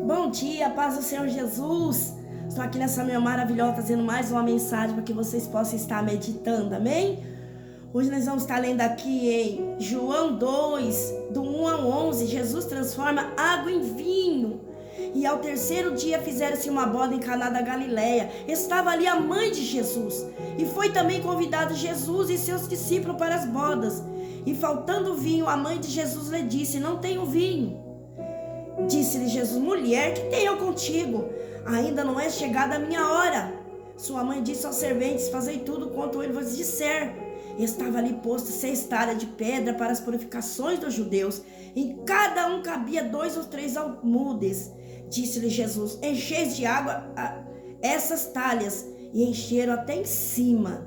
Bom dia, paz do Senhor Jesus. Estou aqui nessa manhã maravilhosa trazendo mais uma mensagem para que vocês possam estar meditando, amém? Hoje nós vamos estar lendo aqui em João 2, do 1 ao 11, Jesus transforma água em vinho. E ao terceiro dia fizeram-se uma boda em Caná da Galileia. Estava ali a mãe de Jesus. E foi também convidado Jesus e seus discípulos para as bodas. E faltando vinho, a mãe de Jesus lhe disse: não tenho vinho. Disse-lhe Jesus: mulher, que tenho contigo? Ainda não é chegada a minha hora. Sua mãe disse aos serventes: fazei tudo quanto ele vos disser. Estava ali posto 6 talhas de pedra para as purificações dos judeus. Em cada um cabia 2 ou 3 almudes. Disse-lhe Jesus: encheis de água essas talhas. E encheram até em cima.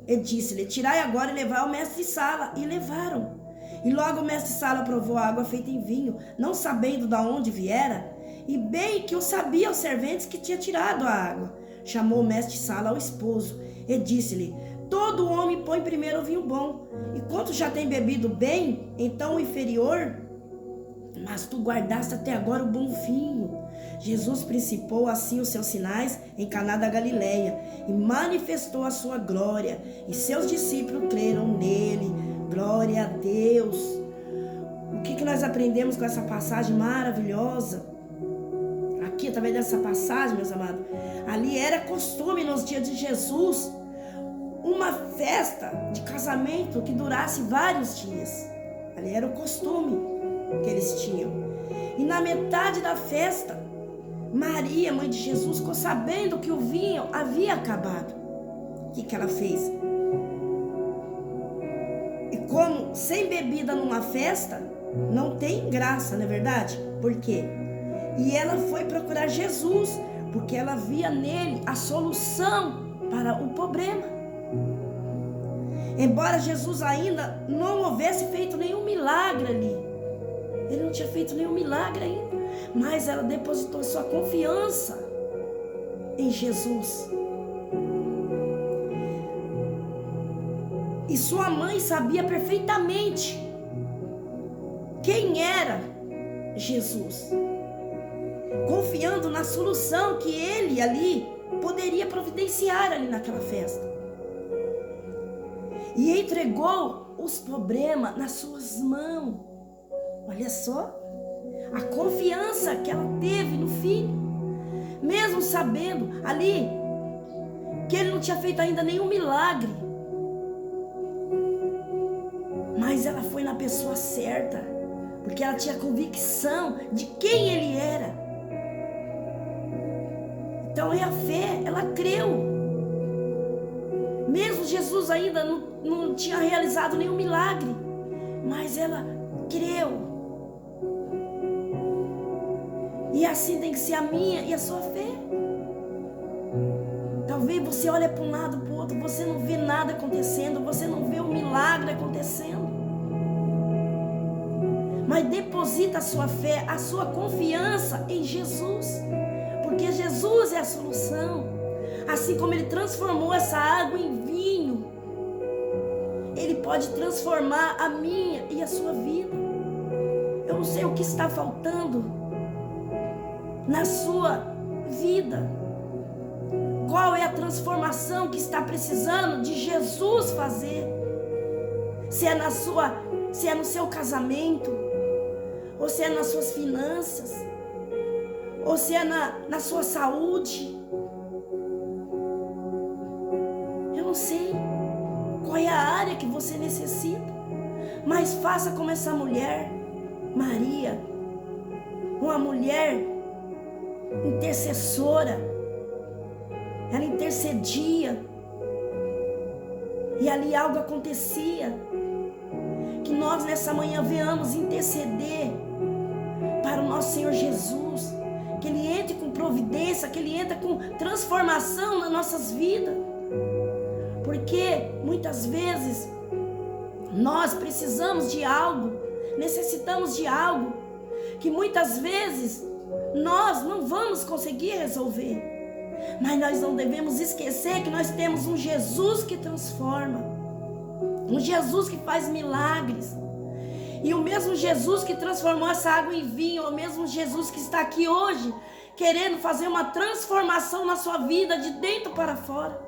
E disse-lhe: tirai agora e levai ao mestre de sala. E levaram. E logo o mestre de sala provou a água feita em vinho, não sabendo de onde viera, e bem que o sabia os serventes que tinha tirado a água. Chamou o mestre de sala ao esposo e disse-lhe: todo homem põe primeiro o vinho bom, e quanto já tem bebido bem, então o inferior, mas tu guardaste até agora o bom vinho. Jesus principou assim os seus sinais em Caná da Galileia, e manifestou a sua glória, e seus discípulos creram nele. Glória a Deus. O que nós aprendemos com essa passagem maravilhosa? Aqui, através dessa passagem, meus amados, ali era costume nos dias de Jesus uma festa de casamento que durasse vários dias. Ali era o costume que eles tinham. E na metade da festa, Maria, mãe de Jesus, ficou sabendo que o vinho havia acabado. O que ela fez? E como sem bebida numa festa, não tem graça, não é verdade? Por quê? E ela foi procurar Jesus, porque ela via nele a solução para o problema. Embora Jesus ainda não houvesse feito nenhum milagre ali, ele não tinha feito nenhum milagre ainda, mas ela depositou sua confiança em Jesus. E sua mãe sabia perfeitamente quem era Jesus, confiando na solução que ele ali poderia providenciar ali naquela festa. E entregou os problemas nas suas mãos. Olha só a confiança que ela teve no filho, mesmo sabendo ali que ele não tinha feito ainda nenhum milagre. Mas ela foi na pessoa certa, porque ela tinha convicção de quem ele era. Então é a fé, ela creu. Mesmo Jesus ainda não tinha realizado nenhum milagre, mas ela creu. E assim tem que ser a minha e a sua fé. Talvez você olhe para um lado, para o outro, você não vê nada acontecendo, você não vê o milagre acontecendo. Mas deposita a sua fé, a sua confiança em Jesus, porque Jesus é a solução. Assim como ele transformou essa água em vinho, ele pode transformar a minha e a sua vida. Eu não sei o que está faltando na sua vida. Qual é a transformação que está precisando de Jesus fazer? Se é no seu casamento, ou se é nas suas finanças, ou se é na sua saúde. Eu não sei qual é a área que você necessita, mas faça como essa mulher, Maria, uma mulher intercessora. Ela intercedia, e ali algo acontecia. Que nós nessa manhã venhamos interceder para o nosso Senhor Jesus, que Ele entre com providência, que Ele entre com transformação nas nossas vidas, porque muitas vezes nós precisamos de algo, necessitamos de algo, que muitas vezes nós não vamos conseguir resolver, mas nós não devemos esquecer que nós temos um Jesus que transforma, um Jesus que faz milagres. E o mesmo Jesus que transformou essa água em vinho, é o mesmo Jesus que está aqui hoje, querendo fazer uma transformação na sua vida, de dentro para fora.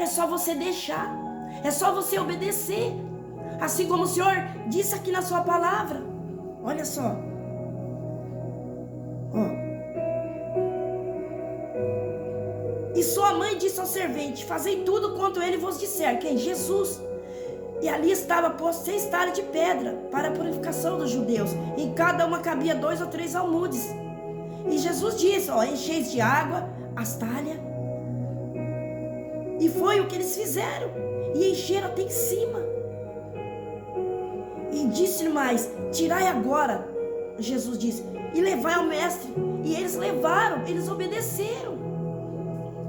É só você deixar, é só você obedecer, assim como o Senhor disse aqui na sua palavra. Olha só, e sua mãe disse ao servente: fazei tudo quanto ele vos disser. Quem? Jesus. E ali estava posto 6 talhas de pedra para a purificação dos judeus. Em cada uma cabia 2 ou 3 almudes. E Jesus disse: encheis de água as talhas. E foi o que eles fizeram. E encheram até em cima. E disse-lhe mais: tirai agora, Jesus disse, e levai ao mestre. E eles levaram, eles obedeceram.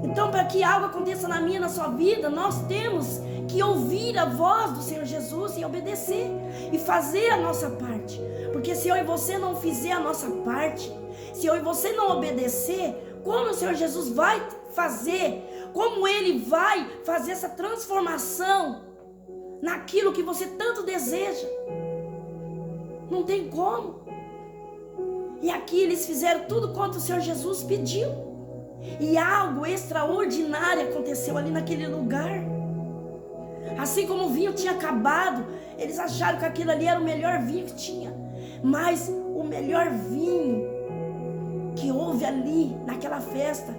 Então, para que algo aconteça na minha e na sua vida, nós temos que ouvir a voz do Senhor Jesus e obedecer e fazer a nossa parte. Porque se eu e você não fizer a nossa parte, se eu e você não obedecer, como o Senhor Jesus vai fazer? Como Ele vai fazer essa transformação naquilo que você tanto deseja? Não tem como. E aqui eles fizeram tudo quanto o Senhor Jesus pediu. E algo extraordinário aconteceu ali naquele lugar. Assim como o vinho tinha acabado, eles acharam que aquilo ali era o melhor vinho que tinha. Mas o melhor vinho que houve ali naquela festa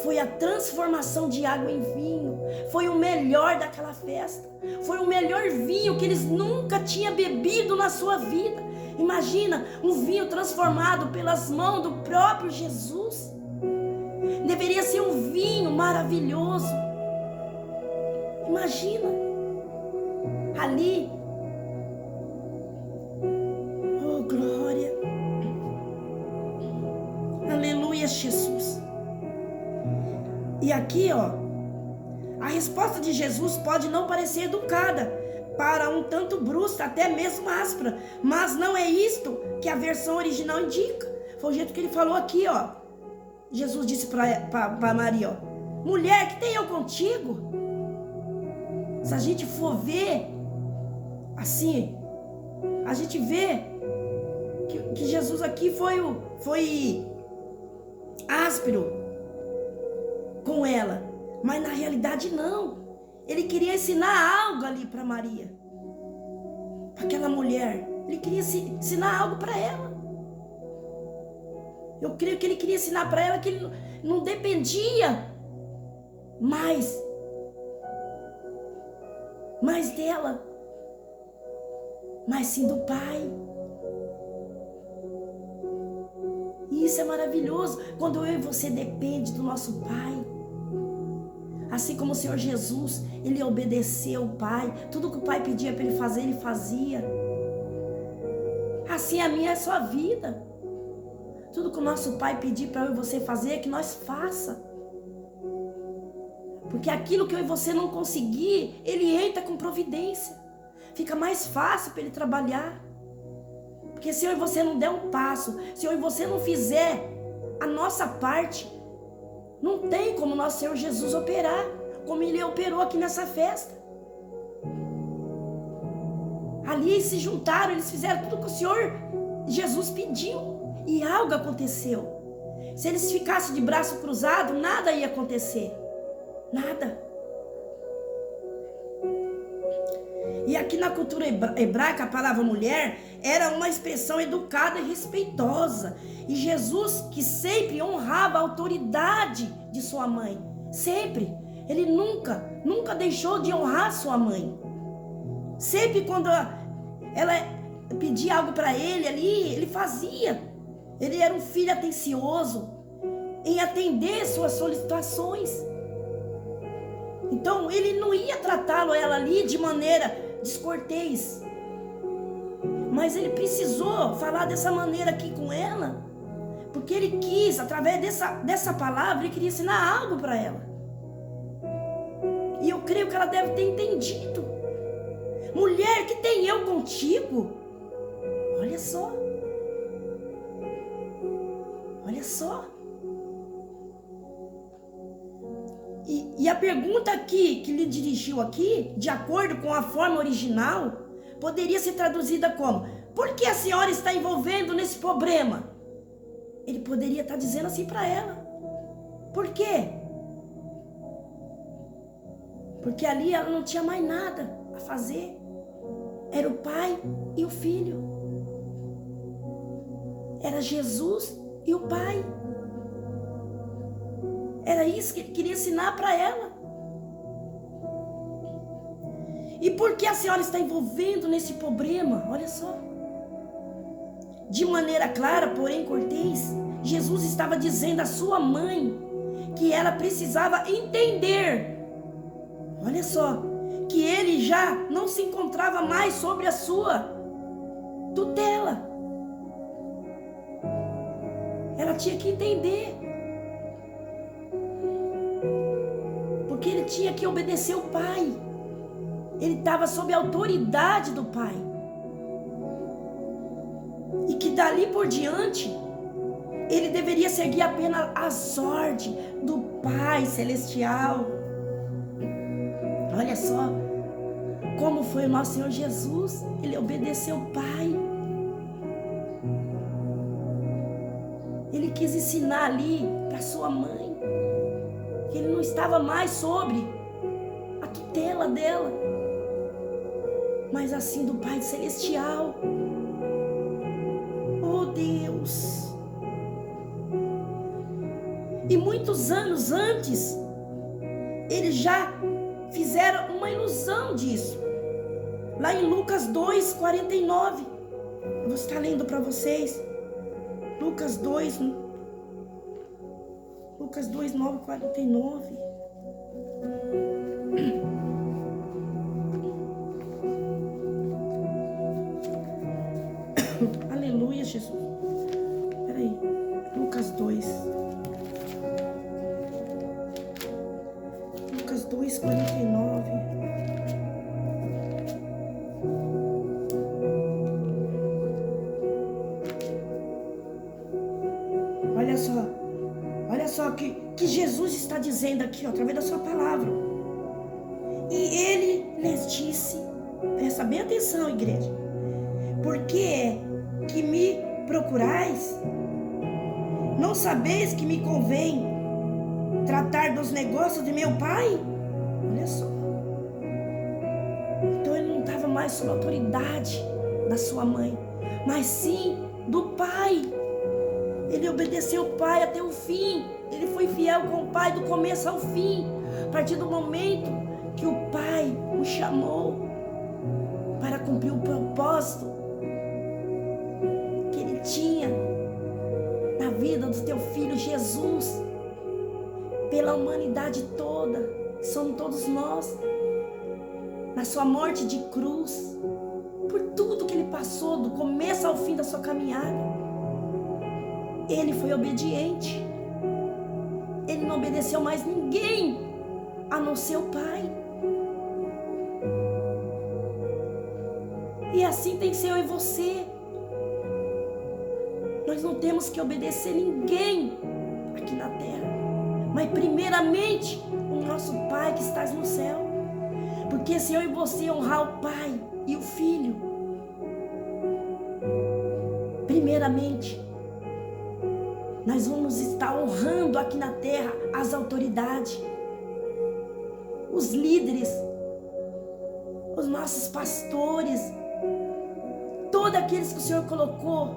foi a transformação de água em vinho. Foi o melhor daquela festa. Foi o melhor vinho que eles nunca tinham bebido na sua vida. Imagina um vinho transformado pelas mãos do próprio Jesus. Deveria ser um vinho maravilhoso. Imagina ali. Oh, glória. Aleluia, Jesus. E aqui, a resposta de Jesus pode não parecer educada, para um tanto brusca, até mesmo áspera, mas não é isto que a versão original indica. Foi o jeito que ele falou aqui, Jesus disse para Maria, mulher, que tenho eu contigo? Se a gente for ver assim, a gente vê que Jesus aqui foi áspero com ela, mas na realidade não. Ele queria ensinar algo ali para Maria, para aquela mulher. Ele queria ensinar algo para ela. Eu creio que ele queria ensinar para ela que ele não dependia mais dela, mas sim do Pai. E isso é maravilhoso, quando eu e você depende do nosso Pai. Assim como o Senhor Jesus, Ele obedeceu o Pai. Tudo que o Pai pedia para Ele fazer, Ele fazia. Assim a minha é a sua vida. Tudo que o nosso Pai pedir para eu e você fazer, é que nós faça. Porque aquilo que eu e você não conseguir, Ele entra com providência. Fica mais fácil para Ele trabalhar. Porque se eu e você não der um passo, se eu e você não fizer a nossa parte, não tem como nosso Senhor Jesus operar, como Ele operou aqui nessa festa. Ali eles se juntaram, eles fizeram tudo que o Senhor Jesus pediu. E algo aconteceu. Se eles ficassem de braço cruzado, nada ia acontecer. Nada. E aqui na cultura hebraica, a palavra mulher era uma expressão educada e respeitosa. E Jesus, que sempre honrava a autoridade de sua mãe. Sempre. Ele nunca deixou de honrar sua mãe. Sempre quando ela pedia algo para ele ali, ele fazia. Ele era um filho atencioso em atender suas solicitações. Então ele não ia ela ali de maneira descortês, mas ele precisou falar dessa maneira aqui com ela, porque ele quis, através dessa palavra, ele queria ensinar algo para ela. E eu creio que ela deve ter entendido. Mulher, que tem eu contigo? Olha só. Olha só. E a pergunta aqui que lhe dirigiu aqui, de acordo com a forma original, poderia ser traduzida como: por que a senhora está envolvendo nesse problema? Ele poderia estar dizendo assim para ela. Por quê? Porque ali ela não tinha mais nada a fazer. Era o pai e o filho. Era Jesus e o pai. Era isso que ele queria ensinar para ela. E por que a senhora está envolvendo nesse problema? Olha só. De maneira clara, porém cortês, Jesus estava dizendo à sua mãe que ela precisava entender. Olha só, que ele já não se encontrava mais sobre a sua tutela. Ela tinha que entender. Porque ele tinha que obedecer o pai. Ele estava sob a autoridade do pai. E que dali por diante, ele deveria seguir apenas as ordens do Pai Celestial. Olha só como foi o nosso Senhor Jesus. Ele obedeceu o Pai. Ele quis ensinar ali para sua mãe que ele não estava mais sobre a tutela dela, mas assim do Pai Celestial. Oh Deus! E muitos anos antes, eles já fizeram uma ilusão disso. Lá em Lucas 2:49, eu vou estar lendo para vocês. Lucas 2:9-49. Aleluia, Jesus. Peraí. Lucas 2:49. Olha só que Jesus está dizendo aqui, ó, através da sua palavra. E ele lhes disse, presta bem atenção, igreja: por que é que me procurais? Não sabeis que me convém tratar dos negócios de meu pai? Olha só. Então ele não estava mais sob a autoridade da sua mãe, mas sim do pai. Ele obedeceu o pai até o fim. Ele foi fiel com o pai do começo ao fim. A partir do momento que o pai o chamou para cumprir o propósito que ele tinha na vida do teu filho Jesus, pela humanidade toda, que somos todos nós, na sua morte de cruz, por tudo que ele passou, do começo ao fim da sua caminhada. Ele foi obediente. Ele não obedeceu mais ninguém, a não ser o pai. E assim tem que ser eu e você. Nós não temos que obedecer ninguém aqui na terra, mas primeiramente o nosso Pai que estás no céu. Porque se eu e você honrar o Pai e o Filho, primeiramente nós vamos estar honrando aqui na terra as autoridades, os líderes, os nossos pastores, todos aqueles que o Senhor colocou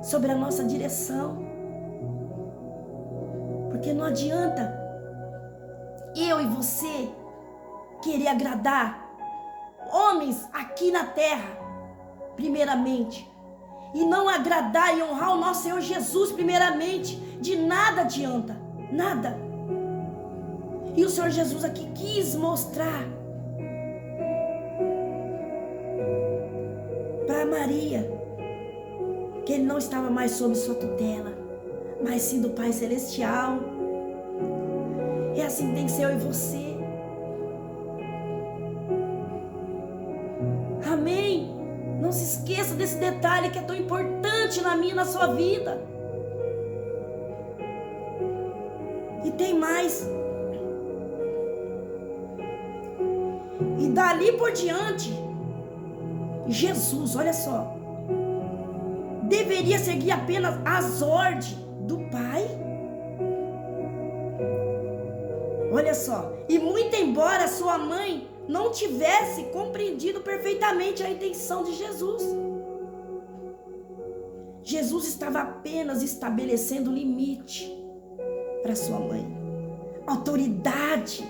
sobre a nossa direção. Porque não adianta eu e você querer agradar homens aqui na terra, primeiramente, e não agradar e honrar o nosso Senhor Jesus primeiramente. De nada adianta, nada. E o Senhor Jesus aqui quis mostrar para Maria que ele não estava mais sob sua tutela, mas sim do Pai Celestial. E assim tem que ser eu e você. Amém? Não se esqueça desse detalhe que é tão importante na minha e na sua vida. E tem mais. E dali por diante, Jesus, olha só, deveria seguir apenas as ordens do Pai? Olha só, e muito embora sua mãe não tivesse compreendido perfeitamente a intenção de Jesus, Jesus estava apenas estabelecendo limite para sua mãe, autoridade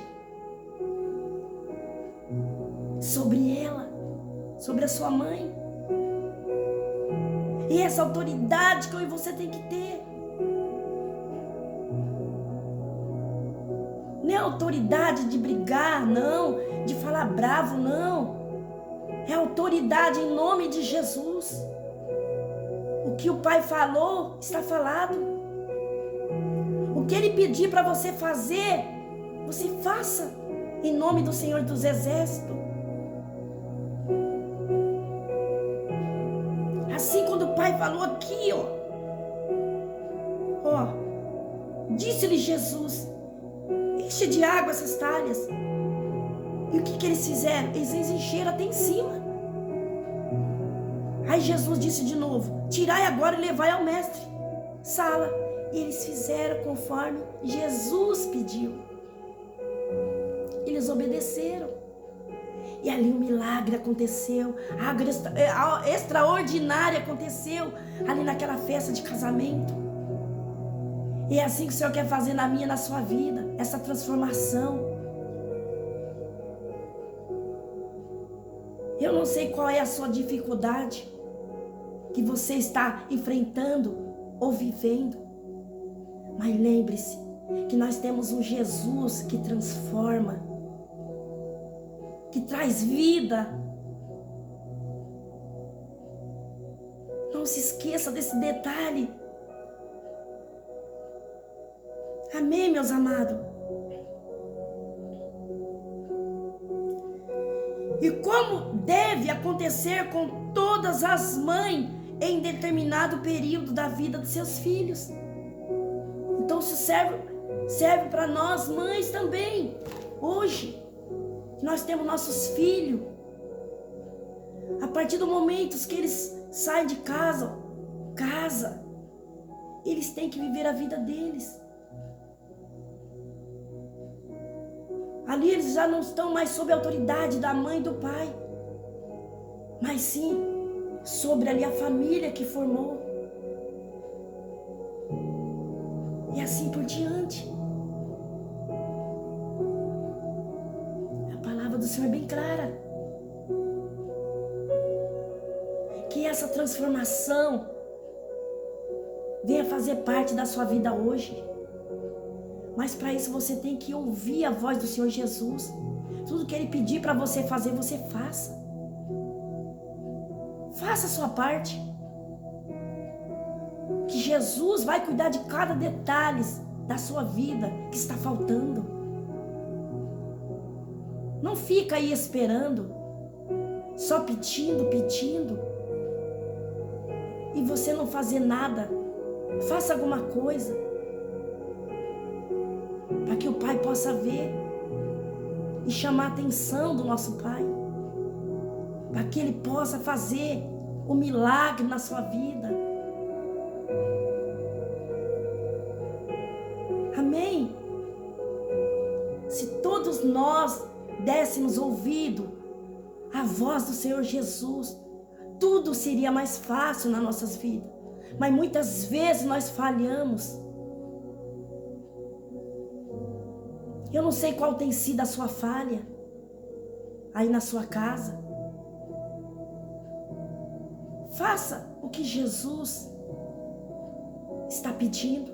sobre ela, sobre a sua mãe. E essa autoridade que eu e você tem que ter. Não é autoridade de brigar, não, de falar bravo, não. É autoridade em nome de Jesus. O que o Pai falou, está falado. O que Ele pedir para você fazer, você faça, em nome do Senhor dos Exércitos. Assim, quando o Pai falou aqui, disse-lhe Jesus: enche de água essas talhas. E o que eles fizeram? Eles encheram até em cima. Aí Jesus disse de novo: tirai agora e levai ao mestre sala. E eles fizeram conforme Jesus pediu. Eles obedeceram. E ali um milagre aconteceu. Algo extraordinário aconteceu ali naquela festa de casamento. E é assim que o Senhor quer fazer na minha e na sua vida, essa transformação. Eu não sei qual é a sua dificuldade que você está enfrentando ou vivendo, mas lembre-se que nós temos um Jesus que transforma, que traz vida. Não se esqueça desse detalhe. Amém, meus amados? E como deve acontecer com todas as mães em determinado período da vida de seus filhos. Então isso serve para nós mães também. Hoje, nós temos nossos filhos. A partir do momento que eles saem de casa, eles têm que viver a vida deles. Ali eles já não estão mais sob a autoridade da mãe e do pai, mas sim sobre ali a família que formou. E assim por diante. A palavra do Senhor é bem clara. Que essa transformação venha fazer parte da sua vida hoje. Mas para isso você tem que ouvir a voz do Senhor Jesus. Tudo que Ele pedir para você fazer, você faça. Faça a sua parte. Que Jesus vai cuidar de cada detalhe da sua vida que está faltando. Não fica aí esperando, só pedindo, e você não fazer nada. Faça alguma coisa, para que o Pai possa ver e chamar a atenção do nosso Pai, para que Ele possa fazer o milagre na sua vida. Amém? Se todos nós dessemos ouvido à voz do Senhor Jesus, tudo seria mais fácil nas nossas vidas. Mas muitas vezes nós falhamos. Eu não sei qual tem sido a sua falha aí na sua casa. Faça o que Jesus está pedindo.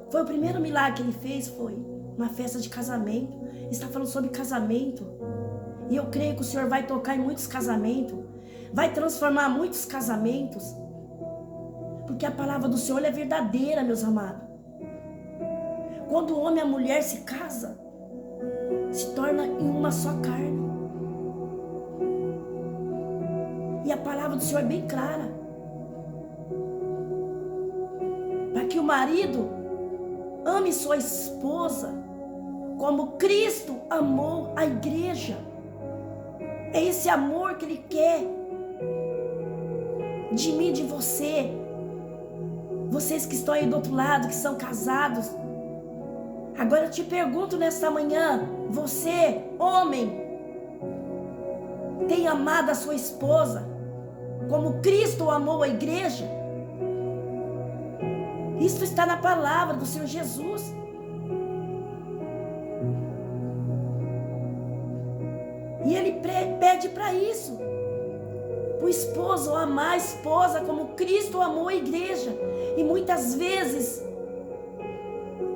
Foi o primeiro milagre que Ele fez, foi uma festa de casamento. Ele está falando sobre casamento. E eu creio que o Senhor vai tocar em muitos casamentos. Vai transformar muitos casamentos. Porque a palavra do Senhor é verdadeira, meus amados. Quando o homem e a mulher se casam, se torna em uma só carne. E a palavra do Senhor é bem clara. Para que o marido ame sua esposa como Cristo amou a igreja. É esse amor que Ele quer de mim, de você. Vocês que estão aí do outro lado, que são casados. Agora eu te pergunto nesta manhã, você, homem, tem amado a sua esposa como Cristo amou a igreja? Isso está na palavra do Senhor Jesus. E Ele pede para isso. O esposo amar a esposa como Cristo amou a igreja. E muitas vezes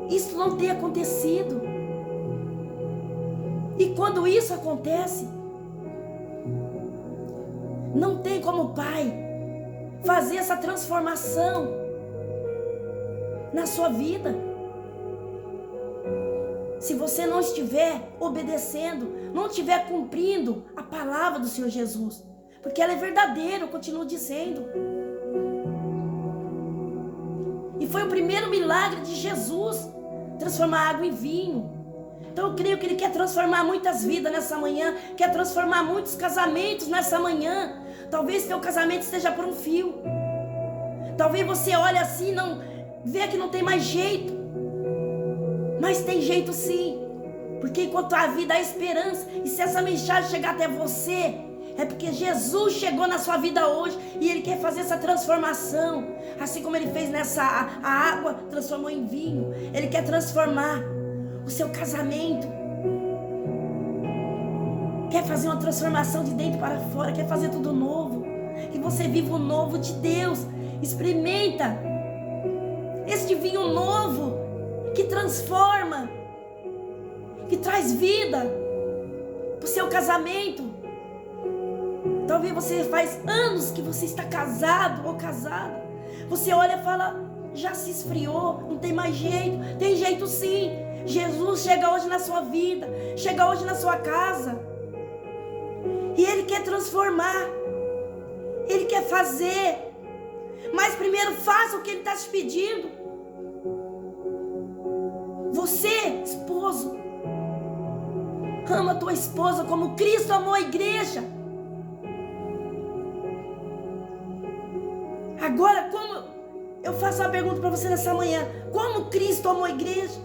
isso não tem acontecido. E quando isso acontece, não tem como pai fazer essa transformação na sua vida. Se você não estiver obedecendo, não estiver cumprindo a palavra do Senhor Jesus, porque ela é verdadeira, eu continuo dizendo. E foi o primeiro milagre de Jesus, transformar água em vinho. Então eu creio que Ele quer transformar muitas vidas nessa manhã, quer transformar muitos casamentos nessa manhã. Talvez teu casamento esteja por um fio. Talvez você olhe assim e não vê que não tem mais jeito. Mas tem jeito sim. Porque enquanto há vida, há esperança. E se essa mensagem chegar até você, é porque Jesus chegou na sua vida hoje e Ele quer fazer essa transformação. Assim como Ele fez a água, transformou em vinho. Ele quer transformar o seu casamento. Quer fazer uma transformação de dentro para fora. Quer fazer tudo novo. Que você viva o novo de Deus. Experimenta este vinho novo que transforma, que traz vida para o seu casamento. Talvez você faz anos que você está casado ou casada. Você olha e fala, já se esfriou, não tem mais jeito. Tem jeito sim. Jesus chega hoje na sua vida, chega hoje na sua casa. E Ele quer transformar. Ele quer fazer. Mas primeiro faça o que Ele está te pedindo. Você, esposo, ama a tua esposa como Cristo amou a igreja. Agora, como eu faço uma pergunta para você nessa manhã, como Cristo amou a igreja?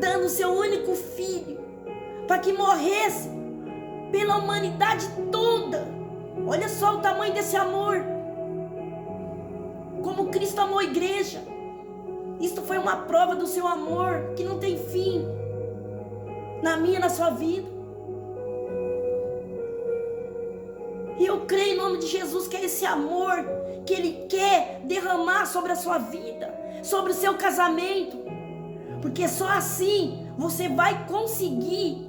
Dando o seu único filho para que morresse pela humanidade toda. Olha só o tamanho desse amor. Como Cristo amou a igreja. Isto foi uma prova do seu amor que não tem fim na minha e na sua vida. E eu creio em nome de Jesus que é esse amor que Ele quer derramar sobre a sua vida, sobre o seu casamento. Porque só assim você vai conseguir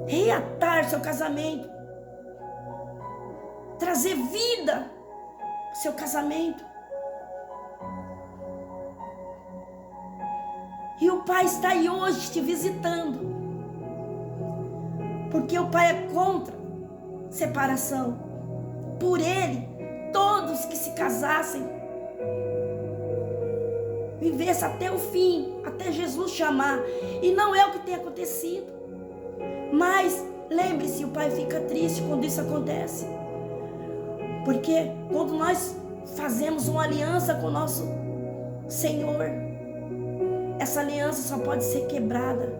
reatar seu casamento, trazer vida ao seu casamento. E o Pai está aí hoje te visitando. Porque o Pai é contra separação. Por Ele, todos que se casassem vivessem até o fim, até Jesus chamar. E não é o que tem acontecido. Mas lembre-se, o Pai fica triste quando isso acontece. Porque quando nós fazemos uma aliança com o nosso Senhor, essa aliança só pode ser quebrada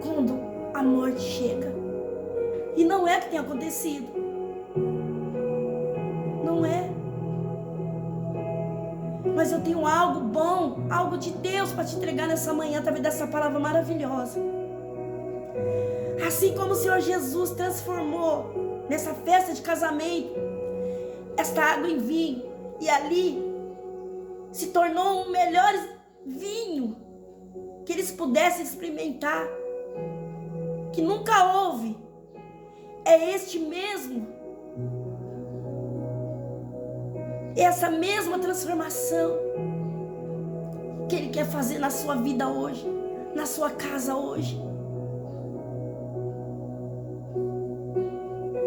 quando a morte chega. E não é o que tem acontecido. Não é. Mas eu tenho algo bom, algo de Deus para te entregar nessa manhã, através dessa palavra maravilhosa. Assim como o Senhor Jesus transformou nessa festa de casamento esta água em vinho, e ali se tornou o melhor vinho que eles pudessem experimentar, que nunca houve. É este mesmo, essa mesma transformação que Ele quer fazer na sua vida hoje, na sua casa hoje.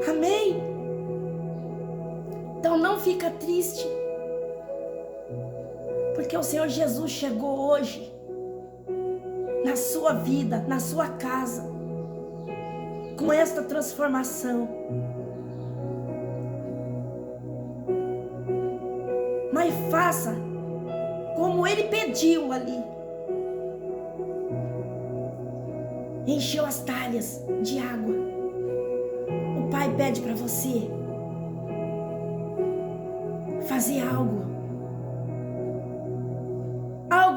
Amém? Então não fica triste, porque o Senhor Jesus chegou hoje na sua vida, na sua casa, com esta transformação. Mas faça como ele pediu ali. Encheu as talhas de água. O Pai pede para você fazer algo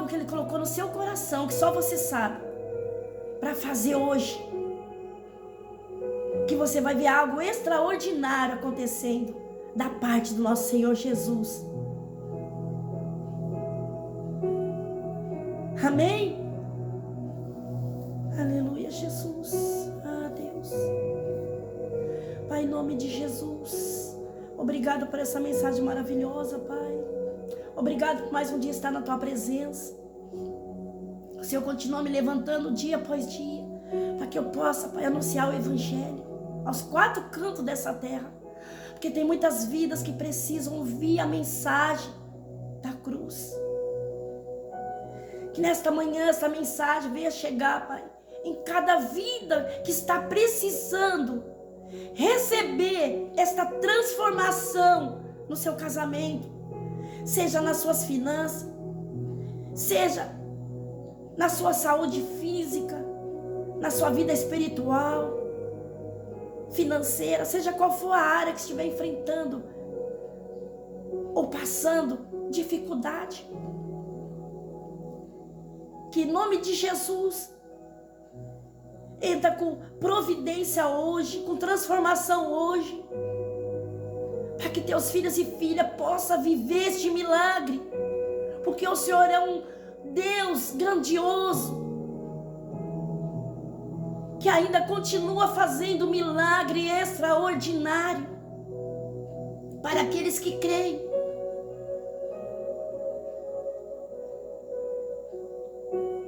que ele colocou no seu coração, que só você sabe, para fazer hoje, que você vai ver algo extraordinário acontecendo da parte do nosso Senhor Jesus. Amém? Aleluia, Jesus. Ah, Deus. Pai, em nome de Jesus, obrigado por essa mensagem maravilhosa, Pai. Obrigado por mais um dia estar na Tua presença. O Senhor continua me levantando dia após dia, para que eu possa, Pai, anunciar o Evangelho aos 4 cantos dessa terra. Porque tem muitas vidas que precisam ouvir a mensagem da cruz. Que nesta manhã essa mensagem venha chegar, Pai, em cada vida que está precisando receber esta transformação no seu casamento. Seja nas suas finanças, seja na sua saúde física, na sua vida espiritual, financeira, seja qual for a área que estiver enfrentando ou passando dificuldade. Que em nome de Jesus, entra com providência hoje, com transformação hoje, para que teus filhos e filhas possam viver este milagre, porque o Senhor é um Deus grandioso, que ainda continua fazendo milagre extraordinário para aqueles que creem.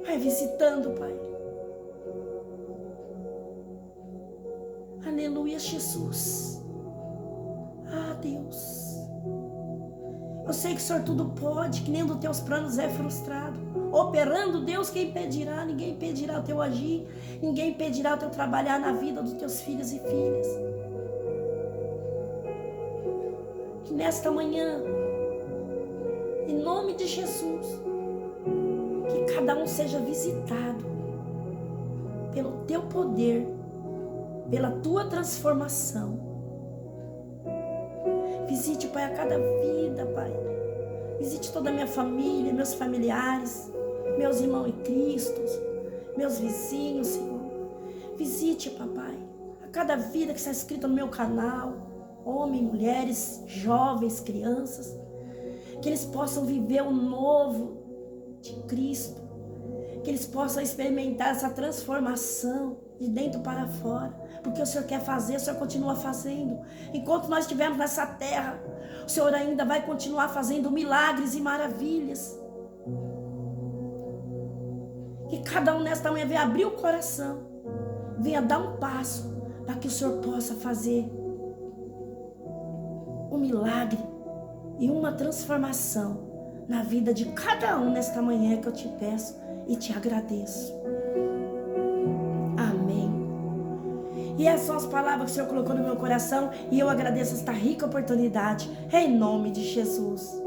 Vai visitando, Pai. Aleluia, Jesus. Ah, Deus. Eu sei que o Senhor tudo pode, que nem dos teus planos é frustrado. Operando, Deus, quem impedirá? Ninguém impedirá o teu agir, ninguém impedirá o teu trabalhar na vida dos teus filhos e filhas. Que nesta manhã, em nome de Jesus, que cada um seja visitado pelo teu poder, pela tua transformação. Visite, Pai, a cada vida, Pai. Visite toda a minha família, meus familiares, meus irmãos em Cristo, meus vizinhos, Senhor. Visite, Papai, a cada vida que está escrita no meu canal, homens, mulheres, jovens, crianças, que eles possam viver o novo de Cristo, que eles possam experimentar essa transformação de dentro para fora, porque o Senhor quer fazer, o Senhor continua fazendo. Enquanto nós estivermos nessa terra, o Senhor ainda vai continuar fazendo milagres e maravilhas. Que cada um nesta manhã venha abrir o coração, venha dar um passo, para que o Senhor possa fazer um milagre e uma transformação na vida de cada um nesta manhã, que eu te peço e te agradeço. Amém. E essas são as palavras que o Senhor colocou no meu coração, e eu agradeço esta rica oportunidade, em nome de Jesus.